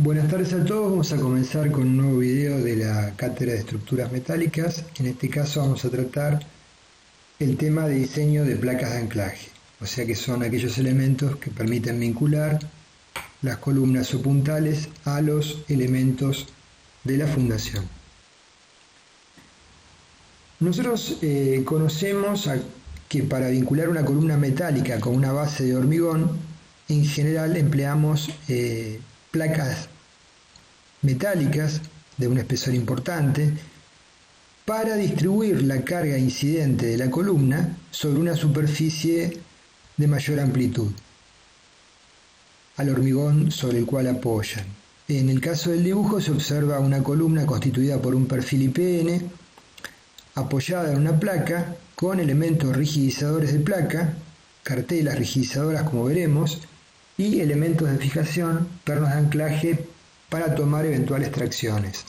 Buenas tardes a todos, vamos a comenzar con un nuevo video de la cátedra de estructuras metálicas. En este caso vamos a tratar el tema de diseño de placas de anclaje, o sea que son aquellos elementos que permiten vincular las columnas o puntales a los elementos de la fundación. Nosotros conocemos que para vincular una columna metálica con una base de hormigón, en general empleamos placas metálicas de un espesor importante para distribuir la carga incidente de la columna sobre una superficie de mayor amplitud al hormigón sobre el cual apoyan. En el caso del dibujo se observa una columna constituida por un perfil IPN apoyada en una placa con elementos rigidizadores de placa, cartelas rigidizadoras como veremos, y elementos de fijación, pernos de anclaje para tomar eventuales tracciones.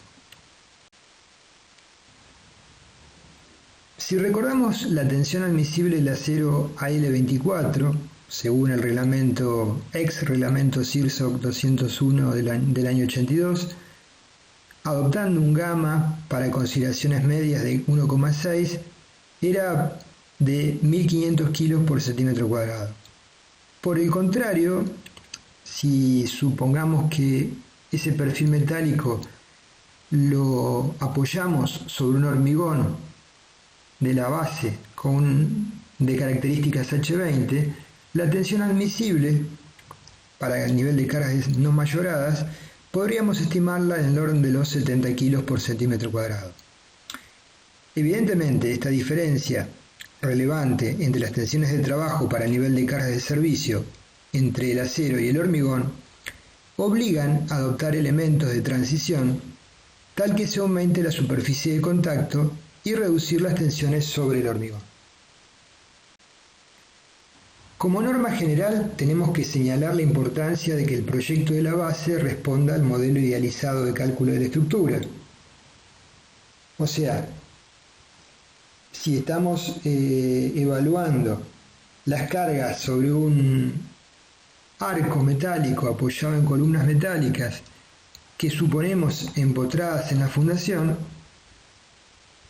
Si recordamos la tensión admisible del acero AL24, según el reglamento, ex reglamento CIRSOC 201 del año 82, adoptando un gamma para consideraciones medias de 1,6, era de 1500 kilos por centímetro cuadrado. Por el contrario, si supongamos que ese perfil metálico lo apoyamos sobre un hormigón de la base de características H20, la tensión admisible para el nivel de cargas no mayoradas podríamos estimarla en el orden de los 70 kilos por centímetro cuadrado. Evidentemente, esta diferencia relevante entre las tensiones de trabajo para el nivel de cargas de servicio entre el acero y el hormigón obligan a adoptar elementos de transición tal que se aumente la superficie de contacto y reducir las tensiones sobre el hormigón. Como norma general, tenemos que señalar la importancia de que el proyecto de la base responda al modelo idealizado de cálculo de la estructura. O sea, si estamos evaluando las cargas sobre un arco metálico apoyado en columnas metálicas que suponemos empotradas en la fundación,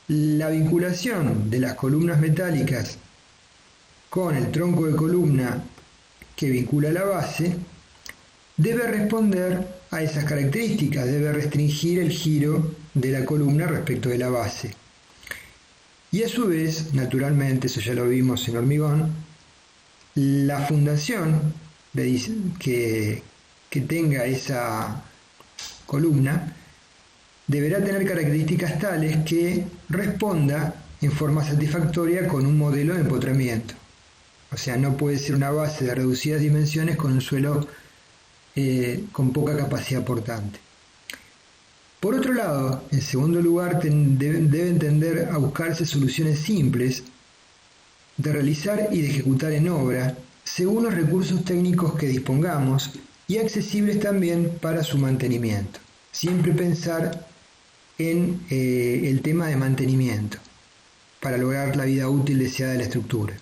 la vinculación de las columnas metálicas con el tronco de columna que vincula la base debe responder a esas características, debe restringir el giro de la columna respecto de la base. Y a su vez, naturalmente, eso ya lo vimos en hormigón, la fundación que tenga esa columna deberá tener características tales que responda en forma satisfactoria con un modelo de empotramiento. O sea, no puede ser una base de reducidas dimensiones con un suelo con poca capacidad portante. Por otro lado, en segundo lugar, deben tender a buscarse soluciones simples de realizar y de ejecutar en obra según los recursos técnicos que dispongamos y accesibles también para su mantenimiento. Siempre pensar en el tema de mantenimiento para lograr la vida útil deseada de la estructura.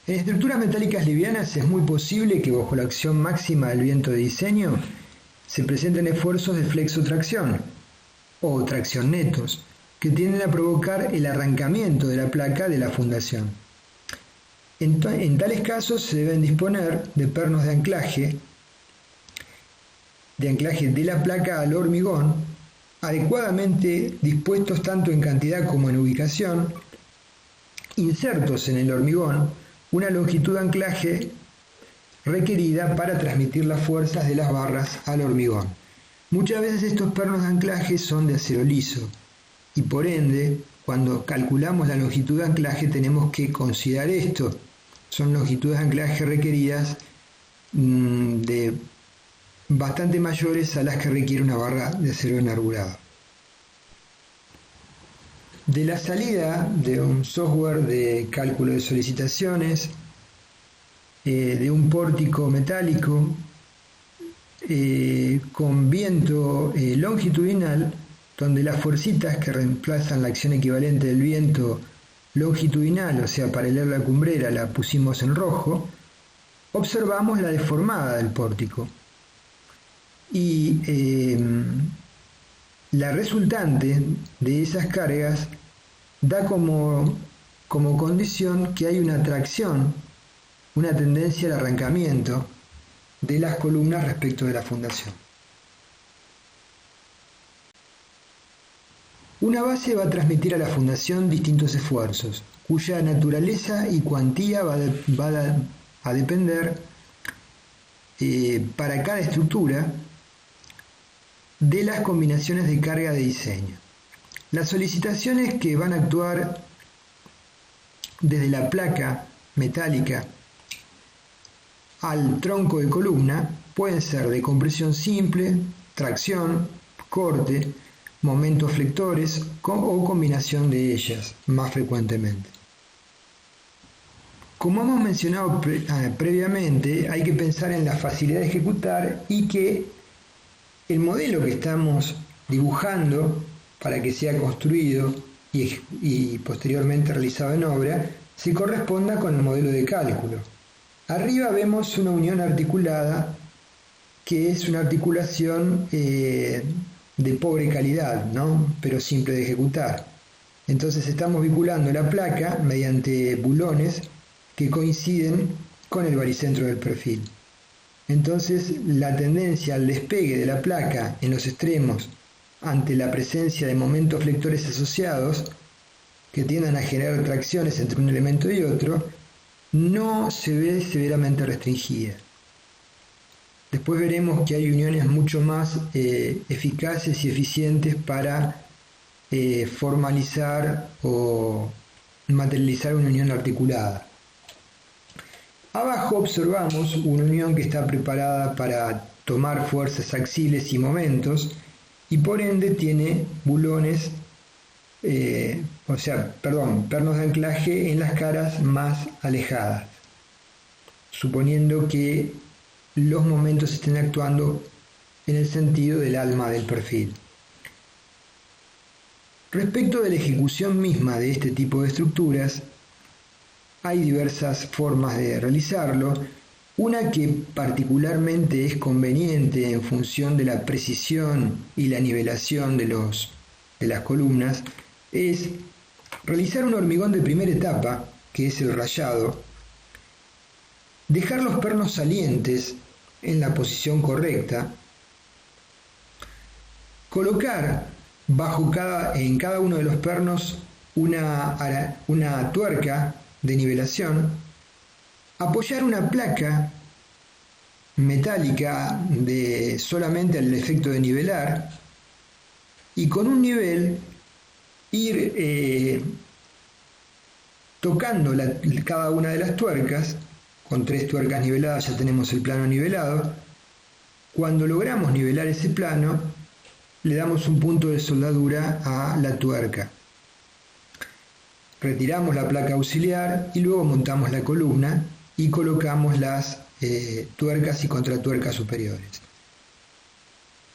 En estructuras metálicas livianas es muy posible que bajo la acción máxima del viento de diseño se presenten esfuerzos de flexotracción o tracción netos que tienden a provocar el arrancamiento de la placa de la fundación. En tales casos se deben disponer de pernos de anclaje de la placa al hormigón, adecuadamente dispuestos tanto en cantidad como en ubicación, insertos en el hormigón una longitud de anclaje requerida para transmitir las fuerzas de las barras al hormigón. Muchas veces estos pernos de anclaje son de acero liso y por ende, cuando calculamos la longitud de anclaje tenemos que considerar esto. Son longitudes de anclaje requeridas de bastante mayores a las que requiere una barra de acero enarbolado. De la salida de un software de cálculo de solicitaciones, de un pórtico metálico con viento longitudinal, donde las fuercitas que reemplazan la acción equivalente del viento longitudinal, o sea, paralela a la cumbrera, la pusimos en rojo, observamos la deformada del pórtico. y la resultante de esas cargas da como condición que hay una tracción, una tendencia al arrancamiento de las columnas respecto de la fundación. Una base va a transmitir a la fundación distintos esfuerzos, cuya naturaleza y cuantía va a depender para cada estructura de las combinaciones de carga de diseño. Las solicitaciones que van a actuar desde la placa metálica al tronco de columna pueden ser de compresión simple, tracción, corte, momentos flectores o combinación de ellas más frecuentemente. Como hemos mencionado previamente, hay que pensar en la facilidad de ejecutar y que el modelo que estamos dibujando para que sea construido y posteriormente realizado en obra se corresponda con el modelo de cálculo. Arriba vemos una unión articulada que es una articulación de pobre calidad, ¿no? Pero simple de ejecutar. Entonces estamos vinculando la placa mediante bulones que coinciden con el baricentro del perfil. Entonces la tendencia al despegue de la placa en los extremos ante la presencia de momentos flectores asociados que tiendan a generar tracciones entre un elemento y otro no se ve severamente restringida. Después veremos que hay uniones mucho más eficaces y eficientes para formalizar o materializar una unión articulada. Abajo observamos una unión que está preparada para tomar fuerzas axiles y momentos y por ende tiene bulones, pernos de anclaje en las caras más alejadas, suponiendo que los momentos estén actuando en el sentido del alma del perfil. Respecto de la ejecución misma de este tipo de estructuras, hay diversas formas de realizarlo. Una que particularmente es conveniente en función de la precisión y la nivelación de las columnas es realizar un hormigón de primera etapa, que es el rayado, dejar los pernos salientes en la posición correcta, colocar en cada uno de los pernos una tuerca de nivelación, apoyar una placa metálica solamente al efecto de nivelar y con un nivel ir tocando cada una de las tuercas. Con 3 tuercas niveladas ya tenemos el plano nivelado. Cuando logramos nivelar ese plano, le damos un punto de soldadura a la tuerca. Retiramos la placa auxiliar y luego montamos la columna y colocamos las tuercas y contratuercas superiores.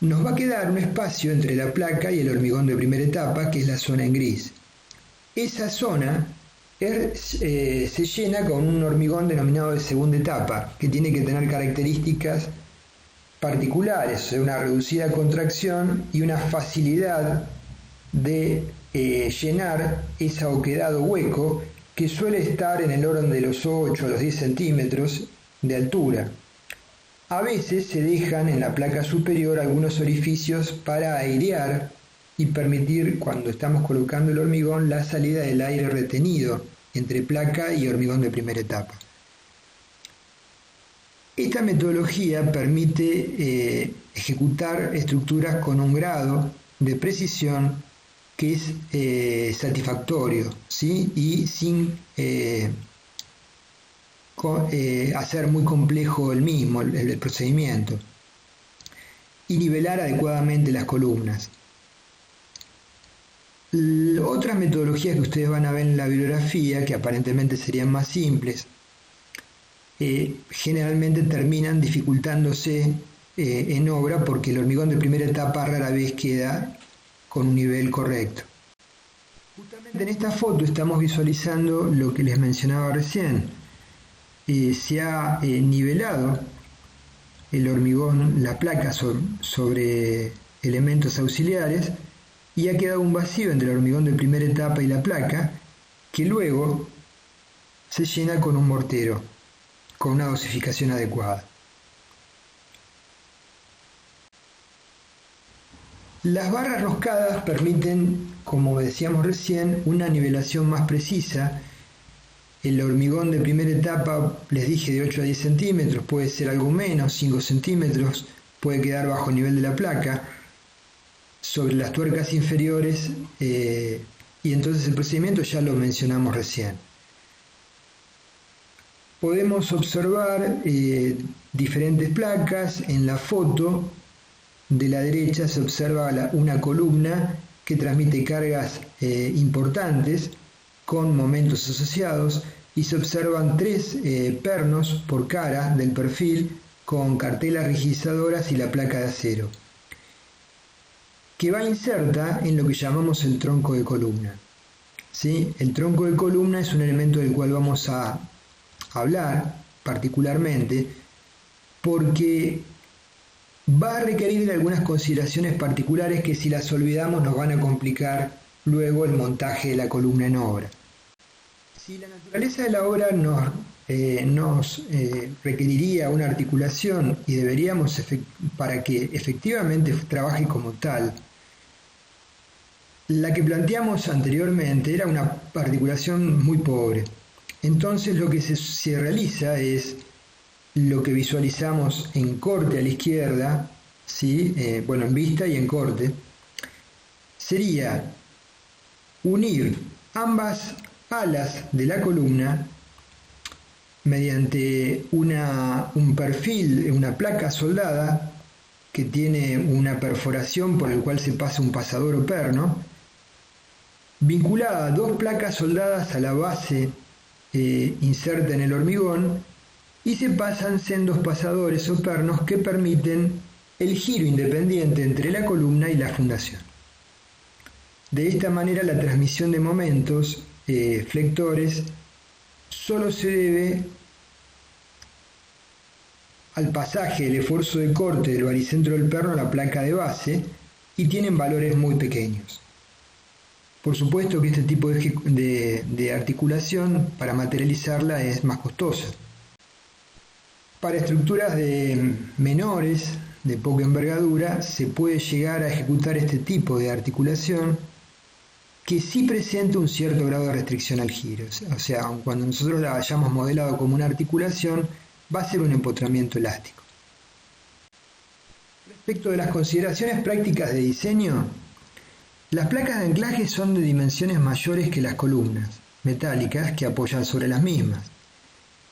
Nos va a quedar un espacio entre la placa y el hormigón de primera etapa, que es la zona en gris. Esa zona se llena con un hormigón denominado de segunda etapa, que tiene que tener características particulares, una reducida contracción y una facilidad de llenar ese oquedado hueco que suele estar en el orden de los 8 a los 10 centímetros de altura. A veces se dejan en la placa superior algunos orificios para airear y permitir, cuando estamos colocando el hormigón, la salida del aire retenido entre placa y hormigón de primera etapa. Esta metodología permite ejecutar estructuras con un grado de precisión que es satisfactorio, ¿sí? Y sin hacer muy complejo el procedimiento, y nivelar adecuadamente las columnas. Otras metodologías que ustedes van a ver en la bibliografía, que aparentemente serían más simples, generalmente terminan dificultándose en obra porque el hormigón de primera etapa rara vez queda con un nivel correcto. Justamente en esta foto estamos visualizando lo que les mencionaba recién. Se ha nivelado el hormigón, la placa sobre elementos auxiliares y ha quedado un vacío entre el hormigón de primera etapa y la placa que luego se llena con un mortero con una dosificación adecuada. Las barras roscadas permiten, como decíamos recién, una nivelación más precisa. El hormigón de primera etapa, les dije, de 8 a 10 centímetros, puede ser algo menos, 5 centímetros, puede quedar bajo el nivel de la placa. Sobre las tuercas inferiores, y entonces el procedimiento ya lo mencionamos recién. Podemos observar diferentes placas. En la foto de la derecha se observa una columna que transmite cargas importantes con momentos asociados y se observan 3 pernos por cara del perfil con cartelas rigidizadoras y la placa de acero, que va inserta en lo que llamamos el tronco de columna. ¿Sí? El tronco de columna es un elemento del cual vamos a hablar particularmente porque va a requerir de algunas consideraciones particulares que si las olvidamos nos van a complicar luego el montaje de la columna en obra. Si la naturaleza de la obra nos requeriría una articulación y deberíamos, para que efectivamente trabaje como tal, la que planteamos anteriormente era una articulación muy pobre. Entonces lo que se realiza es lo que visualizamos en corte a la izquierda, ¿sí? En vista y en corte, sería unir ambas alas de la columna mediante un perfil, una placa soldada que tiene una perforación por el cual se pasa un pasador o perno, vinculada a 2 placas soldadas a la base inserta en el hormigón, y se pasan sendos pasadores o pernos que permiten el giro independiente entre la columna y la fundación. De esta manera la transmisión de momentos flectores solo se debe al pasaje del esfuerzo de corte del baricentro del perno a la placa de base y tienen valores muy pequeños. Por supuesto que este tipo de articulación para materializarla es más costosa. Para estructuras menores, de poca envergadura, se puede llegar a ejecutar este tipo de articulación que sí presenta un cierto grado de restricción al giro. O sea, cuando nosotros la hayamos modelado como una articulación, va a ser un empotramiento elástico. Respecto de las consideraciones prácticas de diseño, las placas de anclaje son de dimensiones mayores que las columnas metálicas que apoyan sobre las mismas.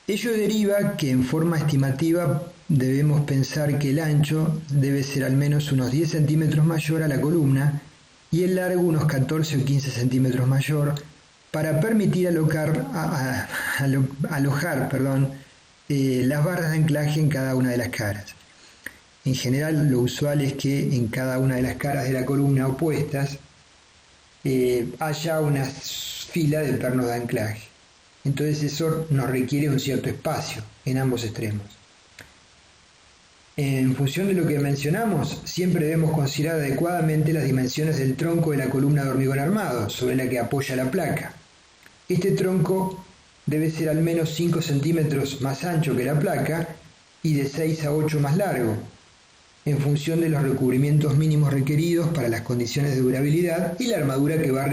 Ello deriva que en forma estimativa debemos pensar que el ancho debe ser al menos unos 10 centímetros mayor a la columna y el largo unos 14 o 15 centímetros mayor para permitir alojar las barras de anclaje en cada una de las caras. En general, lo usual es que en cada una de las caras de la columna opuestas haya una fila de pernos de anclaje. Entonces eso nos requiere un cierto espacio en ambos extremos. En función de lo que mencionamos, siempre debemos considerar adecuadamente las dimensiones del tronco de la columna de hormigón armado sobre la que apoya la placa. Este tronco debe ser al menos 5 centímetros más ancho que la placa y de 6 a 8 más largo, en función de los recubrimientos mínimos requeridos para las condiciones de durabilidad y la armadura que va a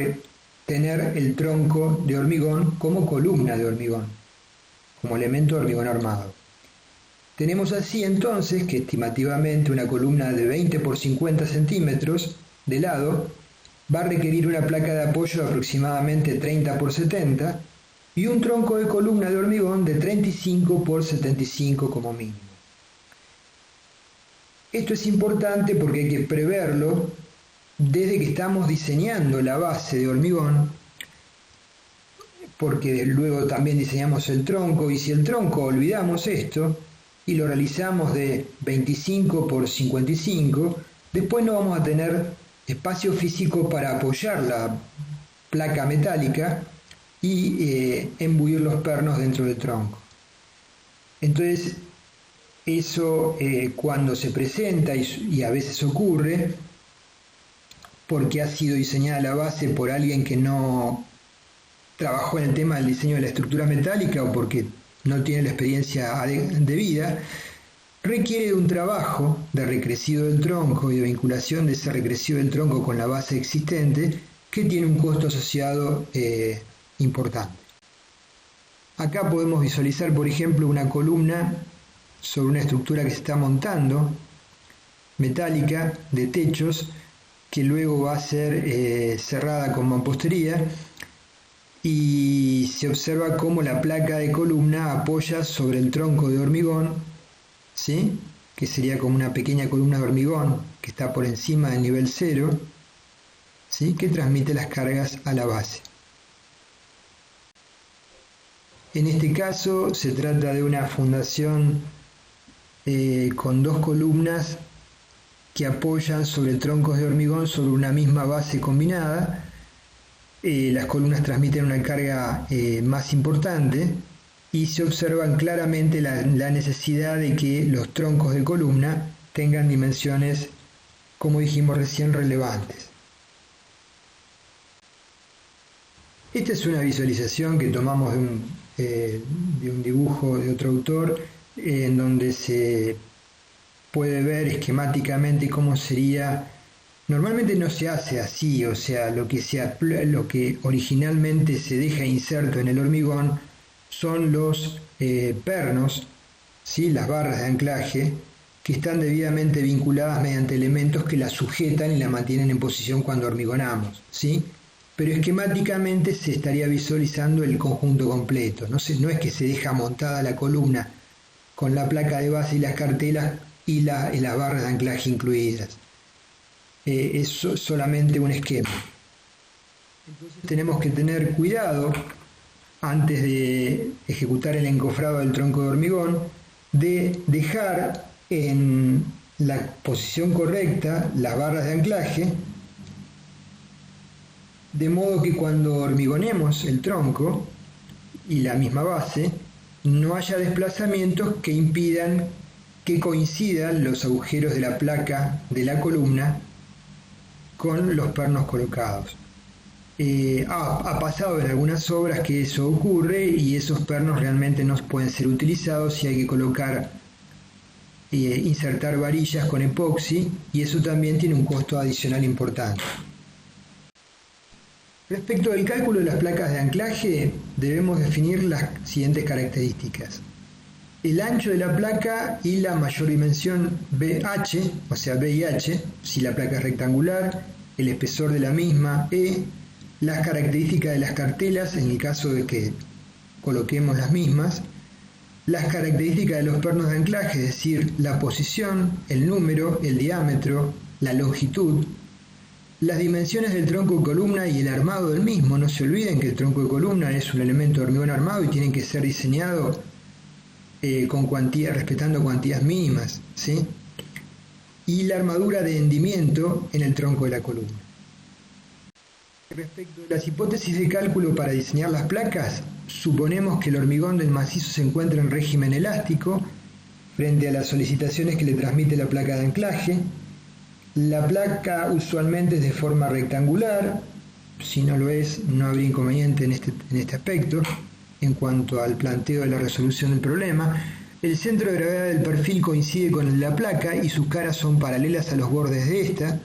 tener el tronco de hormigón como columna de hormigón, como elemento de hormigón armado. Tenemos así entonces que estimativamente una columna de 20 por 50 centímetros de lado va a requerir una placa de apoyo de aproximadamente 30 por 70 y un tronco de columna de hormigón de 35 por 75 como mínimo. Esto es importante porque hay que preverlo desde que estamos diseñando la base de hormigón, porque luego también diseñamos el tronco, y si el tronco olvidamos esto y lo realizamos de 25 por 55, después no vamos a tener espacio físico para apoyar la placa metálica y embuir los pernos dentro del tronco. Entonces, Eso cuando se presenta, y a veces ocurre, porque ha sido diseñada la base por alguien que no trabajó en el tema del diseño de la estructura metálica o porque no tiene la experiencia debida, requiere de un trabajo de recrecido del tronco y de vinculación de ese recrecido del tronco con la base existente que tiene un costo asociado importante. Acá podemos visualizar, por ejemplo, una columna sobre una estructura que se está montando, metálica, de techos, que luego va a ser cerrada con mampostería, y se observa cómo la placa de columna apoya sobre el tronco de hormigón, ¿sí? Que sería como una pequeña columna de hormigón que está por encima del nivel cero, ¿sí? Que transmite las cargas a la base. En este caso se trata de una fundación con dos columnas que apoyan sobre troncos de hormigón sobre una misma base combinada. Las columnas transmiten una carga más importante y se observan claramente la necesidad de que los troncos de columna tengan dimensiones, como dijimos recién, relevantes. Esta es una visualización que tomamos de un dibujo de otro autor, en donde se puede ver esquemáticamente cómo sería. Normalmente no se hace así, o sea, lo que originalmente se deja inserto en el hormigón son los pernos, ¿sí? Las barras de anclaje, que están debidamente vinculadas mediante elementos que la sujetan y la mantienen en posición cuando hormigonamos, ¿sí? Pero esquemáticamente se estaría visualizando el conjunto completo. No es que se deja montada la columna con la placa de base y las cartelas y las barras de anclaje incluidas. Es solamente un esquema. Entonces tenemos que tener cuidado antes de ejecutar el encofrado del tronco de hormigón, de dejar en la posición correcta las barras de anclaje, de modo que cuando hormigonemos el tronco y la misma base, no haya desplazamientos que impidan que coincidan los agujeros de la placa de la columna con los pernos colocados. Ha pasado en algunas obras que eso ocurre y esos pernos realmente no pueden ser utilizados y hay que colocar, insertar varillas con epoxi, y eso también tiene un costo adicional importante. Respecto del cálculo de las placas de anclaje, debemos definir las siguientes características. El ancho de la placa y la mayor dimensión BH, o sea BH, si la placa es rectangular, el espesor de la misma, las características de las cartelas en el caso de que coloquemos las mismas, las características de los pernos de anclaje, es decir, la posición, el número, el diámetro, la longitud, las dimensiones del tronco de columna y el armado del mismo. No se olviden que el tronco de columna es un elemento de hormigón armado y tiene que ser diseñado respetando cuantías mínimas, ¿sí? Y la armadura de hendimiento en el tronco de la columna. Respecto a las hipótesis de cálculo para diseñar las placas, suponemos que el hormigón del macizo se encuentra en régimen elástico frente a las solicitaciones que le transmite la placa de anclaje. La placa usualmente es de forma rectangular, si no lo es, no habría inconveniente en este aspecto. En cuanto al planteo de la resolución del problema, el centro de gravedad del perfil coincide con el de la placa y sus caras son paralelas a los bordes de esta.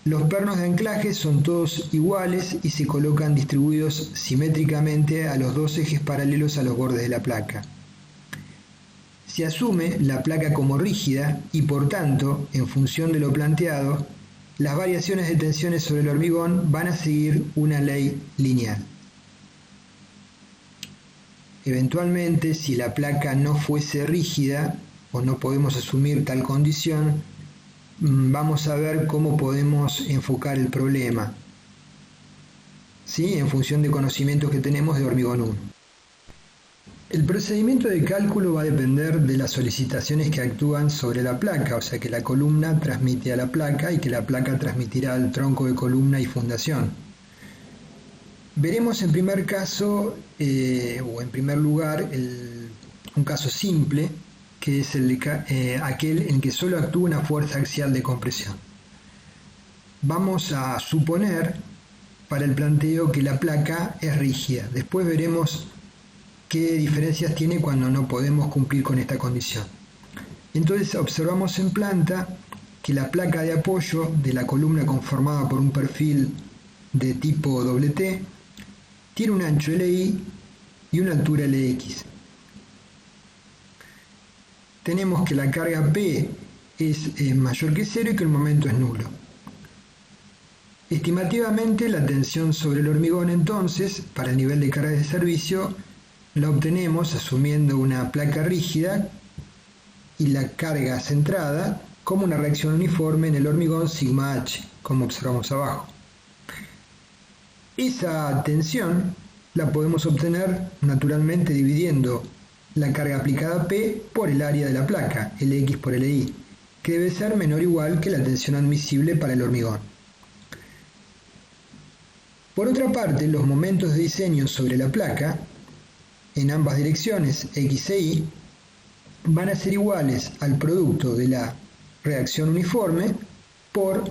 Los pernos de anclaje son todos iguales y se colocan distribuidos simétricamente a los dos ejes paralelos a los bordes de la placa. Se asume la placa como rígida y, por tanto, en función de lo planteado, las variaciones de tensiones sobre el hormigón van a seguir una ley lineal. Eventualmente, si la placa no fuese rígida o no podemos asumir tal condición, vamos a ver cómo podemos enfocar el problema, ¿sí? En función de conocimientos que tenemos de hormigón 1. El procedimiento de cálculo va a depender de las solicitaciones que actúan sobre la placa, o sea que la columna transmite a la placa y que la placa transmitirá al tronco de columna y fundación. Veremos en primer lugar un caso simple que es aquel en que solo actúa una fuerza axial de compresión. Vamos a suponer para el planteo que la placa es rígida. Después veremos qué diferencias tiene cuando no podemos cumplir con esta condición. Entonces observamos en planta que la placa de apoyo de la columna conformada por un perfil de tipo T tiene un ancho LI y una altura LX. Tenemos que la carga P es mayor que 0 y que el momento es nulo. Estimativamente la tensión sobre el hormigón entonces, para el nivel de carga de servicio, la obtenemos asumiendo una placa rígida y la carga centrada como una reacción uniforme en el hormigón sigma H, como observamos abajo. Esa tensión la podemos obtener naturalmente dividiendo la carga aplicada P por el área de la placa, Lx por Li, que debe ser menor o igual que la tensión admisible para el hormigón. Por otra parte, los momentos de diseño sobre la placa, en ambas direcciones, X e Y, van a ser iguales al producto de la reacción uniforme por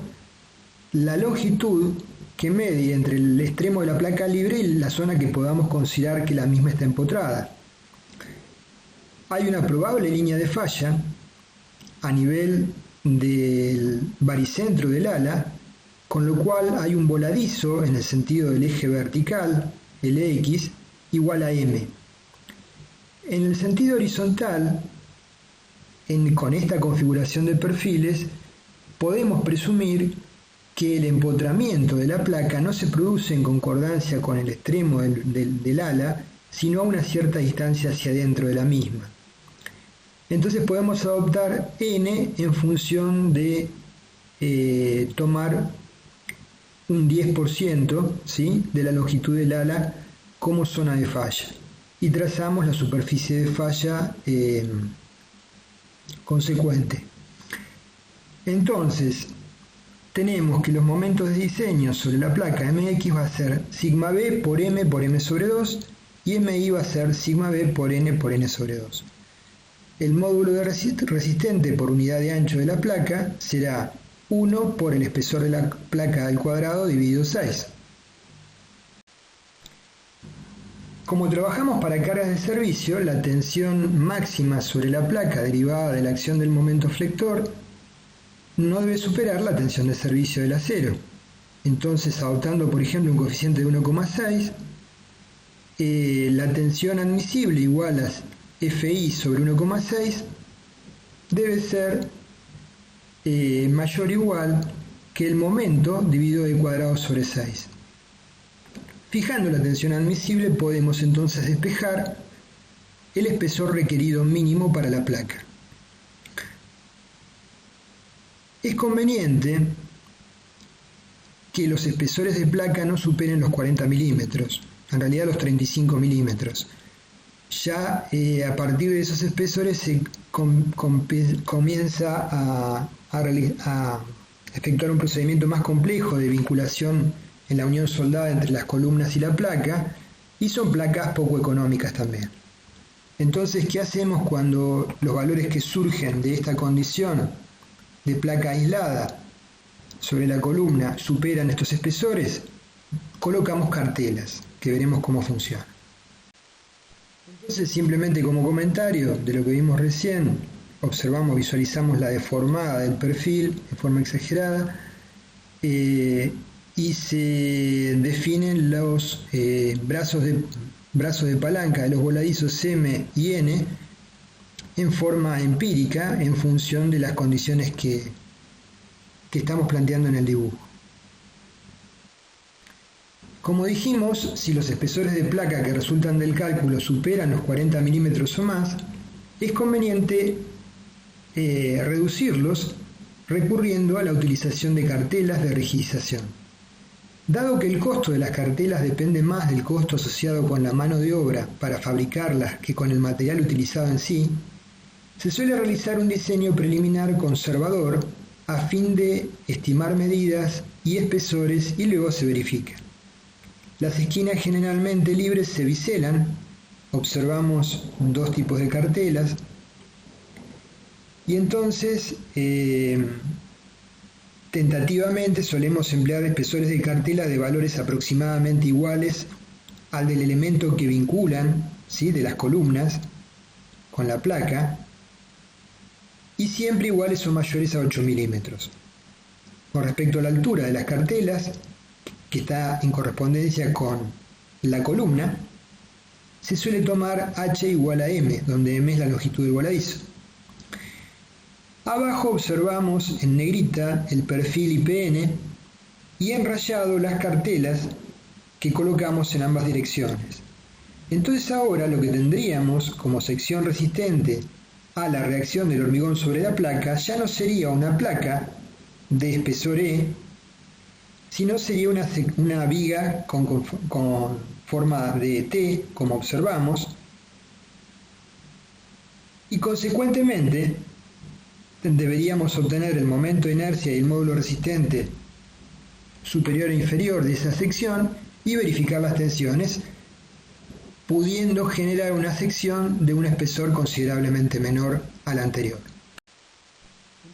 la longitud que medie entre el extremo de la placa libre y la zona que podamos considerar que la misma está empotrada. Hay una probable línea de falla a nivel del baricentro del ala, con lo cual hay un voladizo en el sentido del eje vertical, Lx, igual a m. En el sentido horizontal, con esta configuración de perfiles, podemos presumir que el empotramiento de la placa no se produce en concordancia con el extremo del ala, sino a una cierta distancia hacia adentro de la misma. Entonces podemos adoptar n en función de tomar un 10%, ¿sí?, de la longitud del ala como zona de falla y trazamos la superficie de falla consecuente. Entonces tenemos que los momentos de diseño sobre la placa MX va a ser sigma B por M sobre 2 y MI va a ser sigma B por N sobre 2. El módulo de resistente por unidad de ancho de la placa será 1 por el espesor de la placa al cuadrado dividido 6. Como trabajamos para cargas de servicio, la tensión máxima sobre la placa derivada de la acción del momento flector no debe superar la tensión de servicio del acero. Entonces, adoptando por ejemplo un coeficiente de 1,6, la tensión admisible igual a Fi sobre 1,6 debe ser mayor o igual que el momento dividido al cuadrado sobre 6. Fijando la tensión admisible podemos entonces despejar el espesor requerido mínimo para la placa. Es conveniente que los espesores de placa no superen los 40 milímetros, en realidad los 35 milímetros. Ya a partir de esos espesores se comienza a efectuar un procedimiento más complejo de vinculación en la unión soldada entre las columnas y la placa, y son placas poco económicas también. Entonces, ¿qué hacemos cuando los valores que surgen de esta condición de placa aislada sobre la columna superan estos espesores? Colocamos cartelas, que veremos cómo funciona. Entonces, simplemente como comentario de lo que vimos recién, visualizamos la deformada del perfil en forma exagerada y se definen los brazos de palanca de los voladizos M y N en forma empírica en función de las condiciones que estamos planteando en el dibujo. Como dijimos, si los espesores de placa que resultan del cálculo superan los 40 milímetros o más, es conveniente reducirlos recurriendo a la utilización de cartelas de rigidización. Dado que el costo de las cartelas depende más del costo asociado con la mano de obra para fabricarlas que con el material utilizado en sí, se suele realizar un diseño preliminar conservador a fin de estimar medidas y espesores y luego se verifica. Las esquinas generalmente libres se biselan, observamos dos tipos de cartelas, Y entonces, tentativamente solemos emplear espesores de cartela de valores aproximadamente iguales al del elemento que vinculan, ¿sí?, de las columnas con la placa, y siempre iguales o mayores a 8 milímetros. Con respecto a la altura de las cartelas, que está en correspondencia con la columna, se suele tomar H igual a M, donde M es la longitud del voladizo. Abajo observamos en negrita el perfil IPN y en rayado las cartelas que colocamos en ambas direcciones. Entonces ahora lo que tendríamos como sección resistente a la reacción del hormigón sobre la placa ya no sería una placa de espesor E, sino sería una viga con forma de T, como observamos, y consecuentemente deberíamos obtener el momento de inercia y el módulo resistente superior e inferior de esa sección y verificar las tensiones, pudiendo generar una sección de un espesor considerablemente menor al anterior.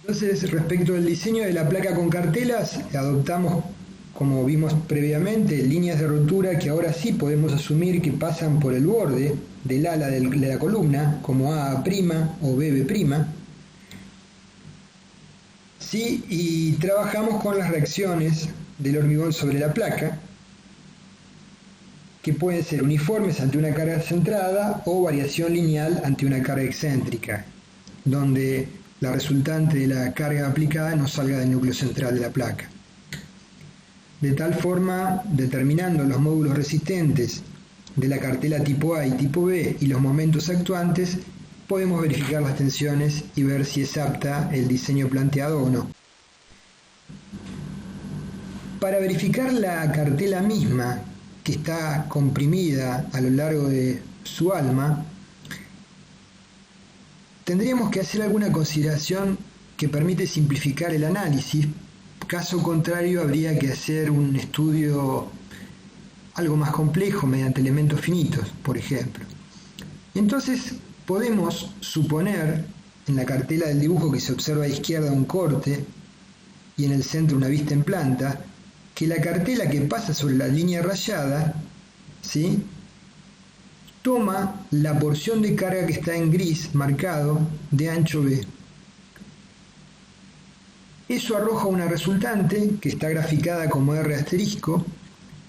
Entonces, respecto al diseño de la placa con cartelas, adoptamos, como vimos previamente, líneas de rotura que ahora sí podemos asumir que pasan por el borde del ala de la columna, como AA' o BB'. ¿Sí? Y trabajamos con las reacciones del hormigón sobre la placa, que pueden ser uniformes ante una carga centrada o variación lineal ante una carga excéntrica, donde la resultante de la carga aplicada no salga del núcleo central de la placa. De tal forma, determinando los módulos resistentes de la cartela tipo A y tipo B y los momentos actuantes, podemos verificar las tensiones y ver si es apta el diseño planteado o no. Para verificar la cartela misma, que está comprimida a lo largo de su alma, tendríamos que hacer alguna consideración que permite simplificar el análisis. Caso contrario, habría que hacer un estudio algo más complejo mediante elementos finitos, por ejemplo. Entonces, podemos suponer en la cartela del dibujo que se observa a la izquierda un corte y en el centro una vista en planta, que la cartela que pasa sobre la línea rayada, ¿sí?, toma la porción de carga que está en gris marcado de ancho B. Eso arroja una resultante que está graficada como R asterisco,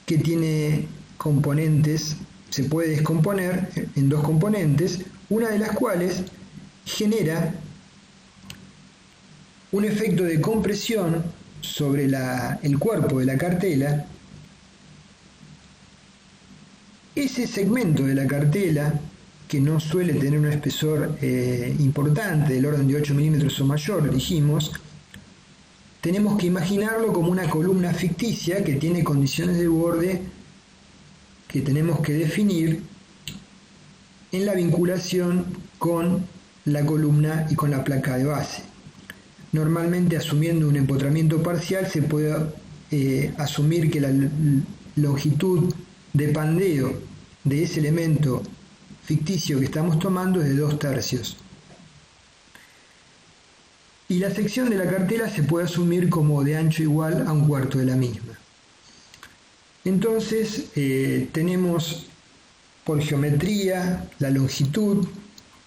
que tiene componentes, se puede descomponer en dos componentes, una de las cuales genera un efecto de compresión sobre el cuerpo de la cartela. Ese segmento de la cartela, que no suele tener un espesor importante, del orden de 8 milímetros o mayor, dijimos, tenemos que imaginarlo como una columna ficticia que tiene condiciones de borde que tenemos que definir en la vinculación con la columna y con la placa de base. Normalmente, asumiendo un empotramiento parcial, se puede asumir que la longitud de pandeo de ese elemento ficticio que estamos tomando es de 2/3. Y la sección de la cartela se puede asumir como de ancho igual a 1/4 de la misma. Entonces, tenemos por geometría la longitud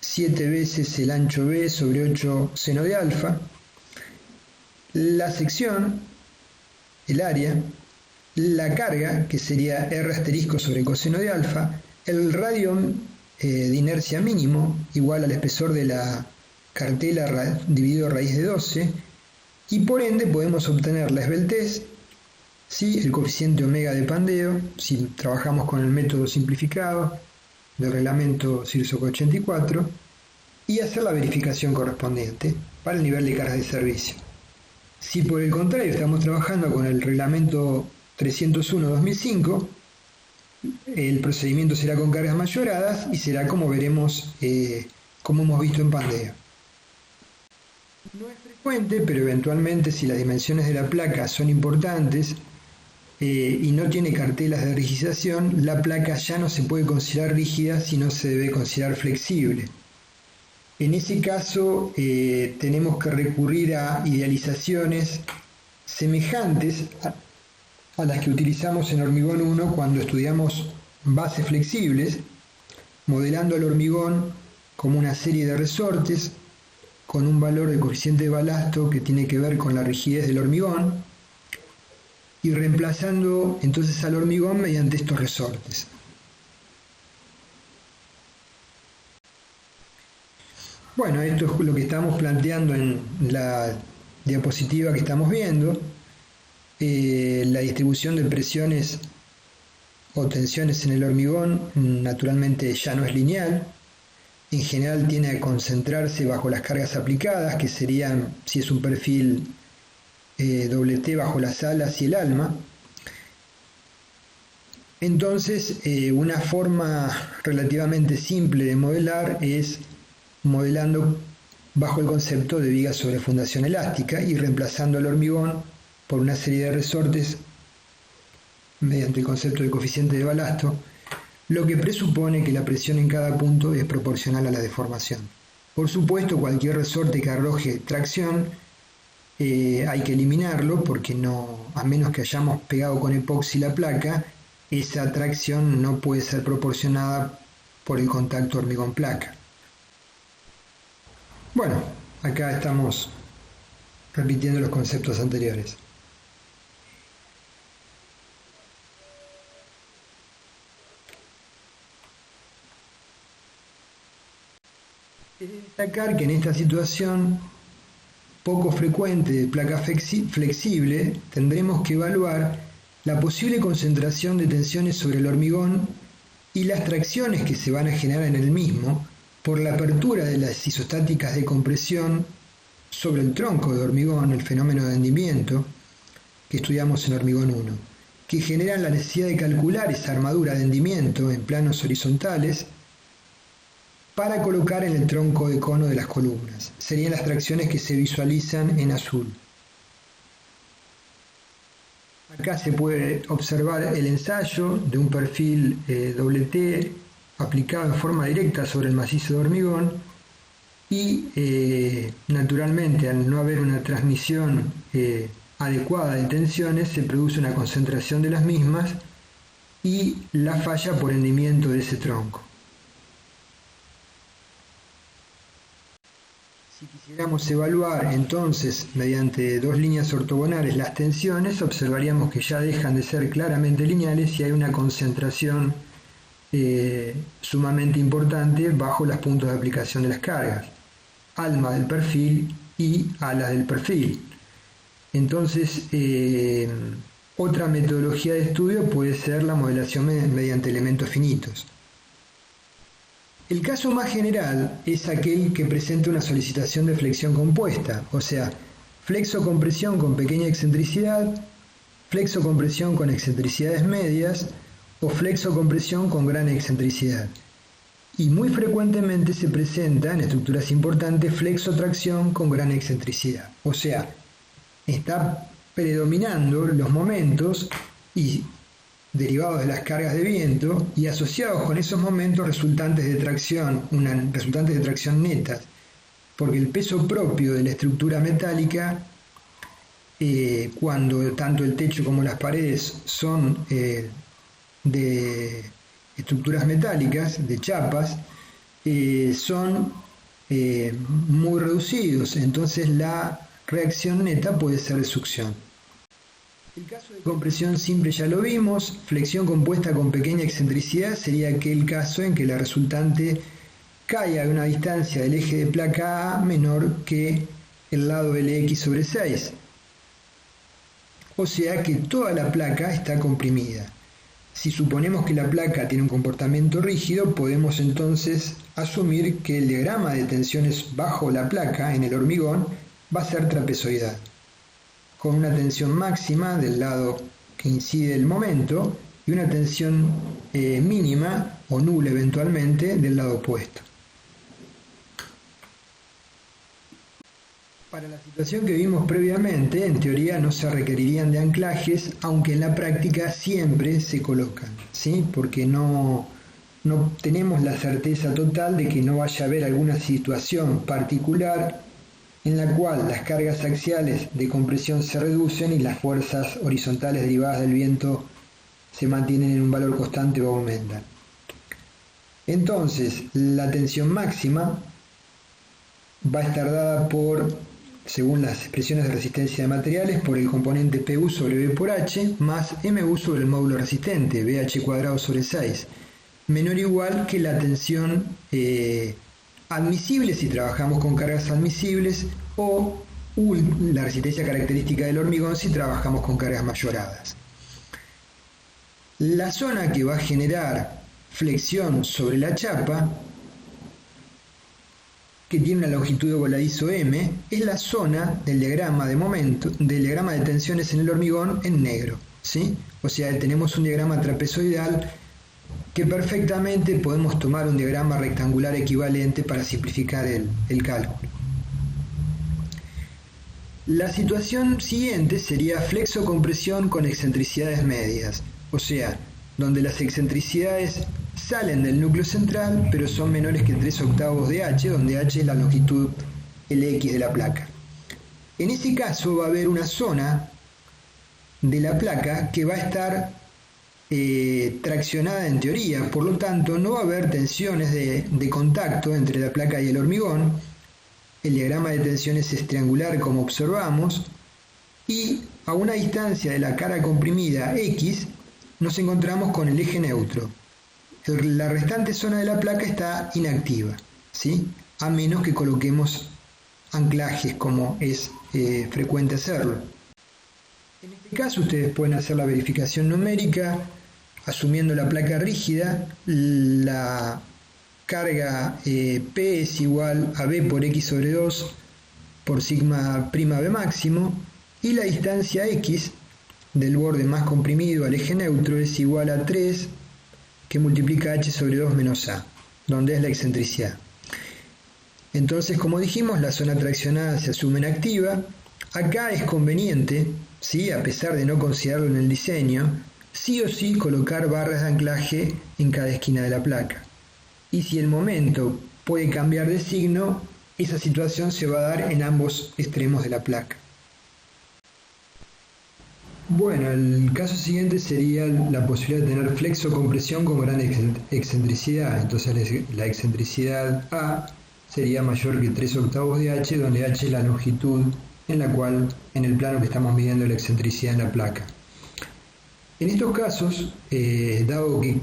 7 veces el ancho B sobre 8 seno de alfa, la sección, el área, la carga, que sería R asterisco sobre coseno de alfa, el radio de inercia mínimo, igual al espesor de la cartela dividido raíz de 12, y por ende podemos obtener la esbeltez, ¿sí?, el coeficiente omega de pandeo, si trabajamos con el método simplificado del reglamento CIRSOC 84, y hacer la verificación correspondiente para el nivel de cargas de servicio. Si por el contrario estamos trabajando con el reglamento 301-2005, el procedimiento será con cargas mayoradas y será como veremos, como hemos visto en pandeo. No es frecuente, pero eventualmente, si las dimensiones de la placa son importantes y no tiene cartelas de rigidización, la placa ya no se puede considerar rígida, sino se debe considerar flexible. En ese caso tenemos que recurrir a idealizaciones semejantes a las que utilizamos en hormigón 1 cuando estudiamos bases flexibles, modelando el hormigón como una serie de resortes con un valor de coeficiente de balasto que tiene que ver con la rigidez del hormigón y reemplazando entonces al hormigón mediante estos resortes. Bueno, esto es lo que estamos planteando en la diapositiva que estamos viendo. La distribución de presiones o tensiones en el hormigón naturalmente ya no es lineal. En general tiende a concentrarse bajo las cargas aplicadas, que serían, si es un perfil doble T, bajo las alas y el alma. Entonces, una forma relativamente simple de modelar es modelando bajo el concepto de vigas sobre fundación elástica y reemplazando el hormigón por una serie de resortes mediante el concepto de coeficiente de balasto, lo que presupone que la presión en cada punto es proporcional a la deformación. Por supuesto, cualquier resorte que arroje tracción hay que eliminarlo porque a menos que hayamos pegado con epoxi la placa, esa tracción no puede ser proporcionada por el contacto hormigón-placa. Bueno, acá estamos repitiendo los conceptos anteriores. Es de destacar que en esta situación poco frecuente de placa flexible tendremos que evaluar la posible concentración de tensiones sobre el hormigón y las tracciones que se van a generar en el mismo por la apertura de las isostáticas de compresión sobre el tronco de hormigón, el fenómeno de hendimiento que estudiamos en hormigón 1, que generan la necesidad de calcular esa armadura de hendimiento en planos horizontales para colocar en el tronco de cono de las columnas. Serían las tracciones que se visualizan en azul. Acá se puede observar el ensayo de un perfil doble T aplicado en forma directa sobre el macizo de hormigón y naturalmente al no haber una transmisión adecuada de tensiones se produce una concentración de las mismas y la falla por hendimiento de ese tronco. Si quisiéramos evaluar entonces mediante dos líneas ortogonales las tensiones, observaríamos que ya dejan de ser claramente lineales y hay una concentración sumamente importante bajo los puntos de aplicación de las cargas, alma del perfil y alas del perfil. Entonces, otra metodología de estudio puede ser la modelación mediante elementos finitos. El caso más general es aquel que presenta una solicitación de flexión compuesta, o sea, flexo-compresión con pequeña excentricidad, flexo-compresión con excentricidades medias o flexo-compresión con gran excentricidad. Y muy frecuentemente se presenta en estructuras importantes flexo-tracción con gran excentricidad, o sea, está predominando los momentos y derivados de las cargas de viento y asociados con esos momentos resultantes de tracción netas, porque el peso propio de la estructura metálica, cuando tanto el techo como las paredes son de estructuras metálicas, de chapas, son muy reducidos, entonces la reacción neta puede ser de succión. El caso de compresión simple ya lo vimos, flexión compuesta con pequeña excentricidad sería aquel caso en que la resultante cae a una distancia del eje de placa A menor que el lado Lx sobre 6, o sea que toda la placa está comprimida. Si suponemos que la placa tiene un comportamiento rígido, podemos entonces asumir que el diagrama de tensiones bajo la placa en el hormigón va a ser trapezoidal, con una tensión máxima del lado que incide el momento y una tensión mínima o nula eventualmente del lado opuesto. Para la situación que vimos previamente, en teoría no se requerirían de anclajes, aunque en la práctica siempre se colocan, ¿sí? Porque no no tenemos la certeza total de que no vaya a haber alguna situación particular en la cual las cargas axiales de compresión se reducen y las fuerzas horizontales derivadas del viento se mantienen en un valor constante o aumentan. Entonces, la tensión máxima va a estar dada por, según las expresiones de resistencia de materiales, por el componente PU sobre V por H más MU sobre el módulo resistente, BH cuadrado sobre 6, menor o igual que la tensión admisible si trabajamos con cargas admisibles o la resistencia característica del hormigón si trabajamos con cargas mayoradas. La zona que va a generar flexión sobre la chapa, que tiene una longitud de voladizo M, es la zona del diagrama de tensiones en el hormigón en negro, ¿sí? O sea, tenemos un diagrama trapezoidal que perfectamente podemos tomar un diagrama rectangular equivalente para simplificar el cálculo. La situación siguiente sería flexocompresión con excentricidades medias, o sea, donde las excentricidades salen del núcleo central, pero son menores que 3/8 de h, donde h es la longitud Lx de la placa. En ese caso va a haber una zona de la placa que va a estar traccionada en teoría, por lo tanto no va a haber tensiones de contacto entre la placa y el hormigón. El diagrama de tensiones es triangular como observamos, y a una distancia de la cara comprimida X nos encontramos con el eje neutro. La restante zona de la placa está inactiva, ¿sí? A menos que coloquemos anclajes como es frecuente hacerlo. En este caso ustedes pueden hacer la verificación numérica asumiendo la placa rígida. La carga P es igual a B por X sobre 2 por sigma prima B máximo, y la distancia X del borde más comprimido al eje neutro es igual a 3 que multiplica H sobre 2 menos A, donde es la excentricidad. Entonces, como dijimos, la zona traccionada se asume en activa. Acá es conveniente, ¿sí?, a pesar de no considerarlo en el diseño, sí o sí colocar barras de anclaje en cada esquina de la placa. Y si el momento puede cambiar de signo, esa situación se va a dar en ambos extremos de la placa. Bueno, el caso siguiente sería la posibilidad de tener flexocompresión con gran excentricidad. Entonces la excentricidad A sería mayor que 3/8 de h, donde h es la longitud en el plano que estamos midiendo la excentricidad en la placa. En estos casos, dado que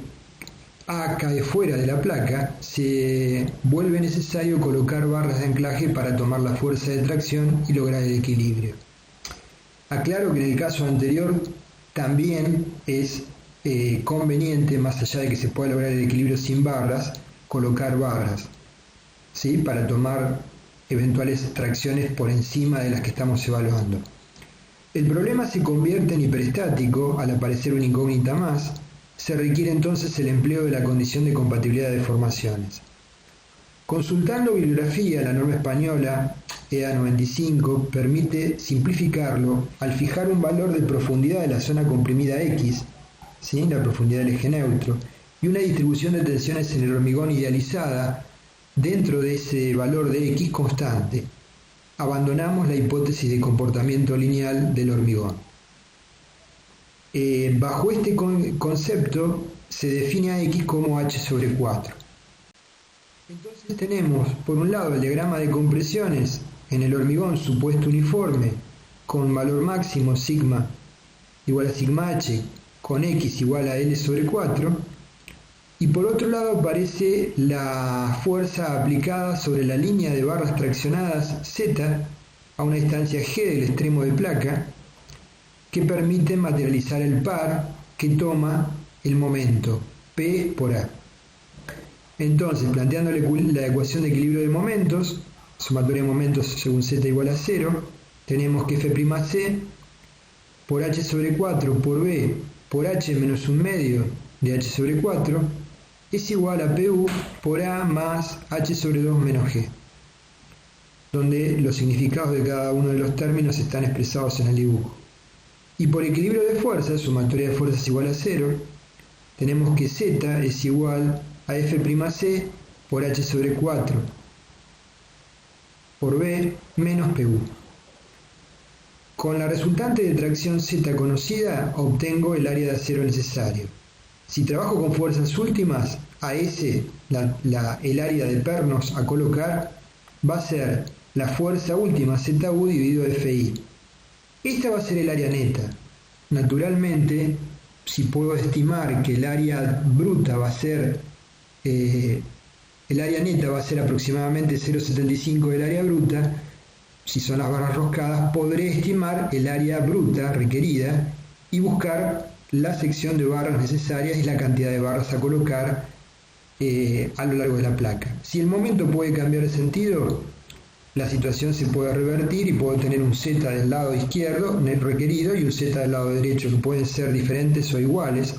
A cae fuera de la placa, se vuelve necesario colocar barras de anclaje para tomar la fuerza de tracción y lograr el equilibrio. Aclaro que en el caso anterior también es conveniente, más allá de que se pueda lograr el equilibrio sin barras, colocar barras, ¿sí?, para tomar eventuales tracciones por encima de las que estamos evaluando. El problema se convierte en hiperestático al aparecer una incógnita más. Se requiere entonces el empleo de la condición de compatibilidad de deformaciones. Consultando bibliografía, la norma española EA 95 permite simplificarlo al fijar un valor de profundidad de la zona comprimida X, ¿sí?, la profundidad del eje neutro, y una distribución de tensiones en el hormigón idealizada dentro de ese valor de X constante. Abandonamos la hipótesis de comportamiento lineal del hormigón. Bajo este concepto se define a X como H sobre 4. Entonces tenemos, por un lado, el diagrama de compresiones en el hormigón supuesto uniforme con valor máximo sigma igual a sigma h con X igual a L sobre 4, y por otro lado aparece la fuerza aplicada sobre la línea de barras traccionadas Z a una distancia G del extremo de placa, que permite materializar el par que toma el momento P por A. Entonces, planteando la ecuación de equilibrio de momentos, sumatoria de momentos según Z igual a 0, tenemos que F'C por H sobre 4 por B por H menos 1/2 de H sobre 4 es igual a PU por A más H sobre 2 menos G, donde los significados de cada uno de los términos están expresados en el dibujo. Y por equilibrio de fuerzas, sumatoria de fuerzas igual a 0, tenemos que Z es igual a F'C por H sobre 4 por B menos PU. Con la resultante de tracción Z conocida, obtengo el área de acero necesario. Si trabajo con fuerzas últimas, AS, el área de pernos a colocar, va a ser la fuerza última ZU dividido FI. Esta va a ser el área neta. Naturalmente, si puedo estimar que el área bruta va a ser, el área neta va a ser aproximadamente 0,75 del área bruta, si son las barras roscadas, podré estimar el área bruta requerida y buscar la sección de barras necesarias y la cantidad de barras a colocar a lo largo de la placa. Si el momento puede cambiar de sentido, la situación se puede revertir y puedo tener un Z del lado izquierdo requerido y un Z del lado derecho, que pueden ser diferentes o iguales.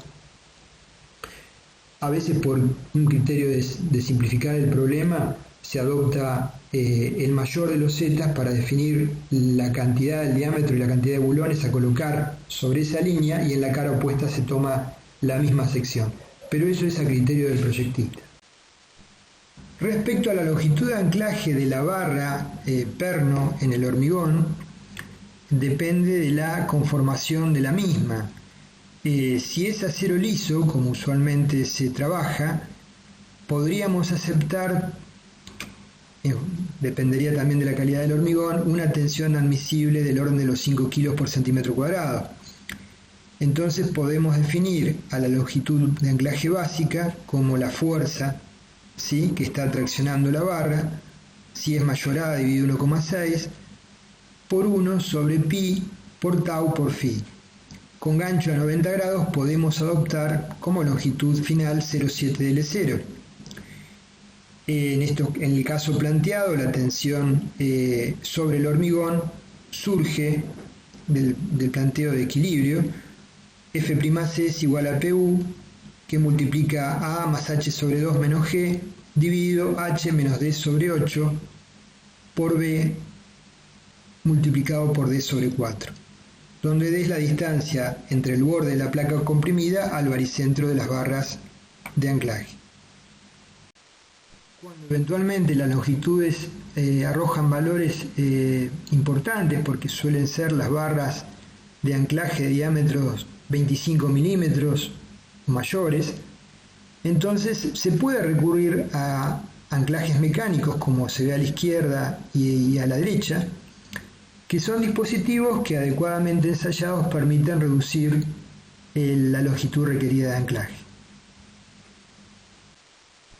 A veces, por un criterio de simplificar el problema, se adopta el mayor de los zetas para definir la cantidad del diámetro y la cantidad de bulones a colocar sobre esa línea, y en la cara opuesta se toma la misma sección. Pero eso es a criterio del proyectista. Respecto a la longitud de anclaje de la barra perno en el hormigón, depende de la conformación de la misma. Si es acero liso, como usualmente se trabaja, podríamos aceptar, dependería también de la calidad del hormigón, una tensión admisible del orden de los 5 kilos por centímetro cuadrado. Entonces podemos definir a la longitud de anclaje básica como la fuerza, ¿sí?, que está traccionando la barra, si es mayor a dividido 1,6 por 1 sobre pi por tau por phi. Con gancho a 90 grados podemos adoptar como longitud final 0,7 de L0. En el caso planteado, la tensión sobre el hormigón surge del planteo de equilibrio. F'C es igual a PU, que multiplica A más H sobre 2 menos G, dividido H menos D sobre 8, por B, multiplicado por D sobre 4, donde D es la distancia entre el borde de la placa comprimida al baricentro de las barras de anclaje. Cuando eventualmente las longitudes arrojan valores importantes, porque suelen ser las barras de anclaje de diámetros 25 milímetros mayores, entonces se puede recurrir a anclajes mecánicos, como se ve a la izquierda y a la derecha, que son dispositivos que adecuadamente ensayados permiten reducir la longitud requerida de anclaje.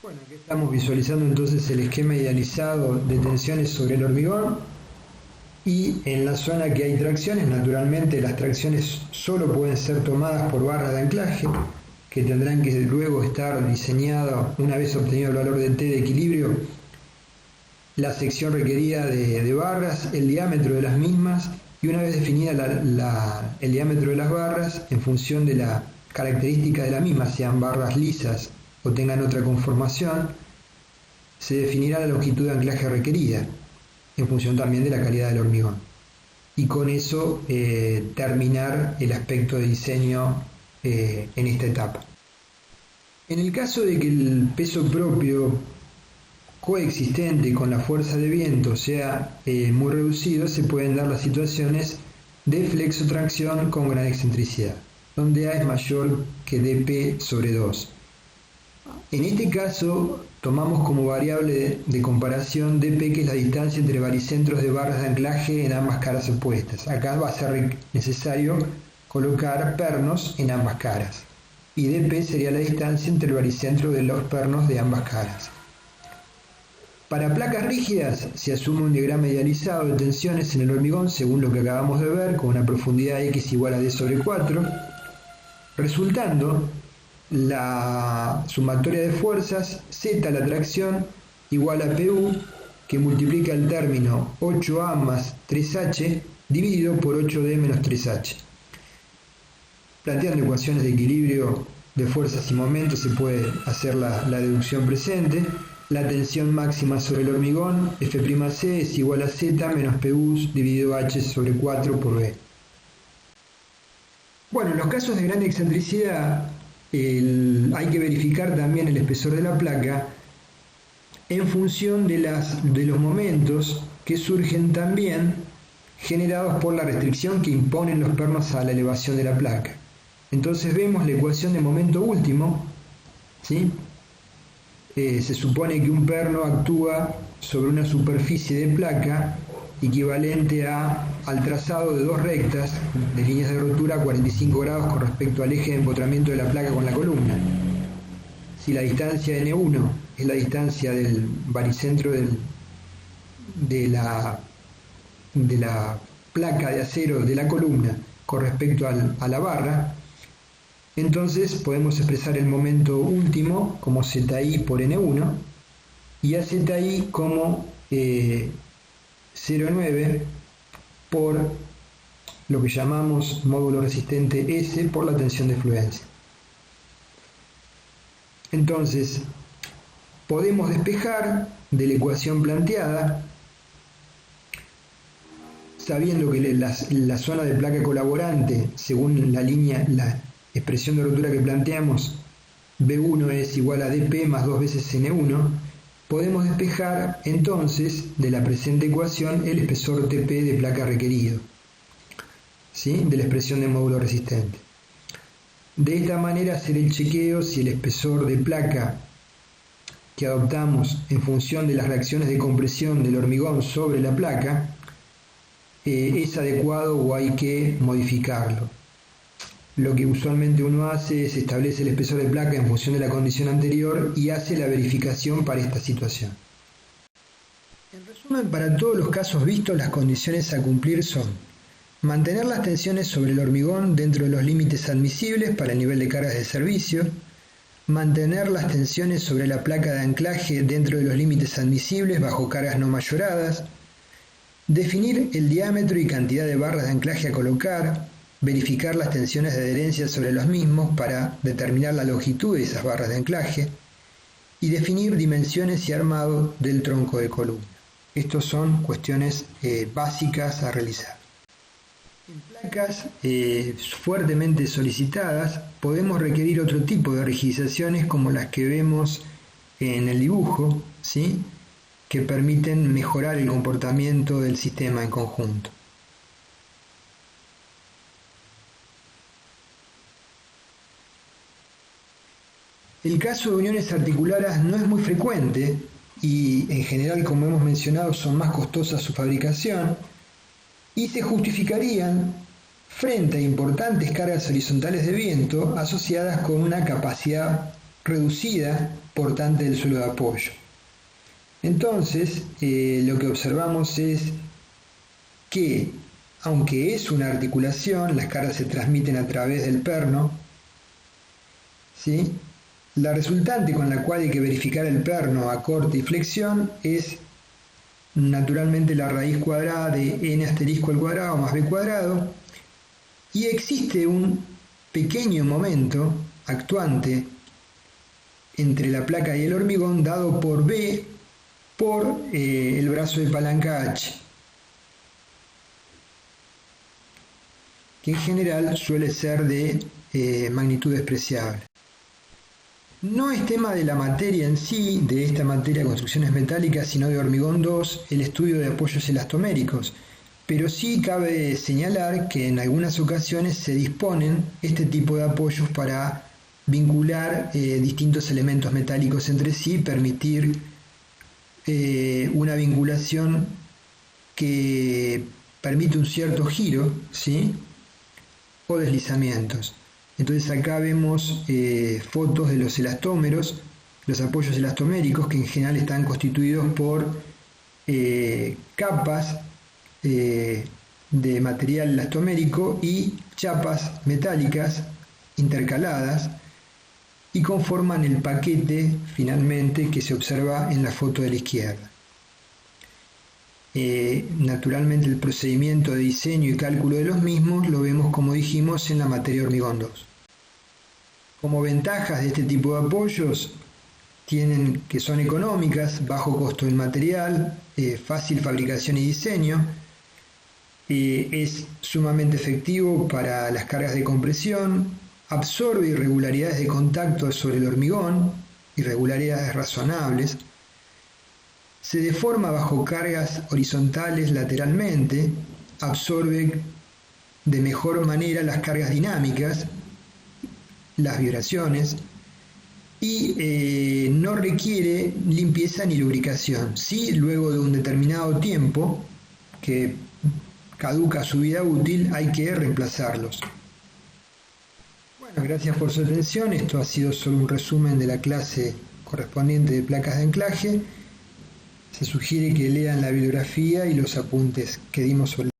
Bueno, aquí estamos visualizando entonces el esquema idealizado de tensiones sobre el hormigón, y en la zona que hay tracciones, naturalmente las tracciones solo pueden ser tomadas por barras de anclaje, que tendrán que luego estar diseñadas una vez obtenido el valor de T de equilibrio, la sección requerida de barras, el diámetro de las mismas, y una vez definida el diámetro de las barras, en función de la característica de la misma, sean barras lisas o tengan otra conformación, se definirá la longitud de anclaje requerida, en función también de la calidad del hormigón. Y con eso terminar el aspecto de diseño en esta etapa. En el caso de que el peso propio coexistente con la fuerza de viento sea muy reducido, se pueden dar las situaciones de flexotracción con gran excentricidad, donde A es mayor que dP sobre 2. En este caso tomamos como variable de comparación dP, que es la distancia entre baricentros de barras de anclaje en ambas caras opuestas. Acá va a ser necesario colocar pernos en ambas caras, y dP sería la distancia entre el baricentro de los pernos de ambas caras. Para placas rígidas se asume un diagrama idealizado de tensiones en el hormigón según lo que acabamos de ver, con una profundidad X igual a D sobre 4, resultando la sumatoria de fuerzas Z la tracción igual a PU, que multiplica el término 8A más 3H dividido por 8D menos 3H. Planteando ecuaciones de equilibrio de fuerzas y momentos se puede hacer la deducción presente. La tensión máxima sobre el hormigón, F'C, es igual a Z menos PU dividido H sobre 4 por B. Bueno, en los casos de gran excentricidad, hay que verificar también el espesor de la placa en función de los momentos que surgen también generados por la restricción que imponen los pernos a la elevación de la placa. Entonces vemos la ecuación de momento último, ¿sí? Se supone que un perno actúa sobre una superficie de placa equivalente al trazado de dos rectas de líneas de rotura a 45 grados con respecto al eje de empotramiento de la placa con la columna. Si la distancia N1 es la distancia del baricentro de la placa de acero de la columna con respecto a la barra, entonces podemos expresar el momento último como ZI por N1 y a ZI como 0,9 por lo que llamamos módulo resistente S por la tensión de fluencia. Entonces, podemos despejar de la ecuación planteada, sabiendo que la zona de placa colaborante, según la expresión de rotura que planteamos, B1 es igual a dP más 2 veces N1, podemos despejar entonces de la presente ecuación el espesor TP de placa requerido, ¿sí? De la expresión de módulo resistente. De esta manera hacer el chequeo si el espesor de placa que adoptamos en función de las reacciones de compresión del hormigón sobre la placa es adecuado o hay que modificarlo. Lo que usualmente uno hace es establecer el espesor de placa en función de la condición anterior y hace la verificación para esta situación. En resumen, para todos los casos vistos, las condiciones a cumplir son: mantener las tensiones sobre el hormigón dentro de los límites admisibles para el nivel de cargas de servicio, mantener las tensiones sobre la placa de anclaje dentro de los límites admisibles bajo cargas no mayoradas, definir el diámetro y cantidad de barras de anclaje a colocar, verificar las tensiones de adherencia sobre los mismos para determinar la longitud de esas barras de anclaje y definir dimensiones y armado del tronco de columna. Estas son cuestiones básicas a realizar. En placas fuertemente solicitadas podemos requerir otro tipo de rigidizaciones como las que vemos en el dibujo, ¿sí? Que permiten mejorar el comportamiento del sistema en conjunto. El caso de uniones articulares no es muy frecuente y en general, como hemos mencionado, son más costosas su fabricación y se justificarían frente a importantes cargas horizontales de viento asociadas con una capacidad reducida portante del suelo de apoyo. Entonces, lo que observamos es que, aunque es una articulación, las cargas se transmiten a través del perno, ¿sí? La resultante con la cual hay que verificar el perno a corte y flexión es naturalmente la raíz cuadrada de n asterisco al cuadrado más b cuadrado, y existe un pequeño momento actuante entre la placa y el hormigón dado por B por el brazo de palanca H, que en general suele ser de magnitud despreciable. No es tema de la materia en sí, de esta materia de construcciones metálicas, sino de hormigón 2, el estudio de apoyos elastoméricos, pero sí cabe señalar que en algunas ocasiones se disponen este tipo de apoyos para vincular distintos elementos metálicos entre sí y permitir una vinculación que permite un cierto giro, ¿sí? O deslizamientos. Entonces acá vemos fotos de los elastómeros, los apoyos elastoméricos, que en general están constituidos por capas de material elastomérico y chapas metálicas intercaladas y conforman el paquete finalmente que se observa en la foto de la izquierda. Naturalmente el procedimiento de diseño y cálculo de los mismos lo vemos, como dijimos, en la materia hormigón 2. Como ventajas de este tipo de apoyos tienen que son económicas, bajo costo del material, fácil fabricación y diseño, es sumamente efectivo para las cargas de compresión, absorbe irregularidades de contacto sobre el hormigón, irregularidades razonables, se deforma bajo cargas horizontales lateralmente, absorbe de mejor manera las cargas dinámicas, las vibraciones, y no requiere limpieza ni lubricación. Sí, luego de un determinado tiempo que caduca su vida útil, hay que reemplazarlos. Bueno, gracias por su atención. Esto ha sido solo un resumen de la clase correspondiente de placas de anclaje. Se sugiere que lean la bibliografía y los apuntes que dimos sobre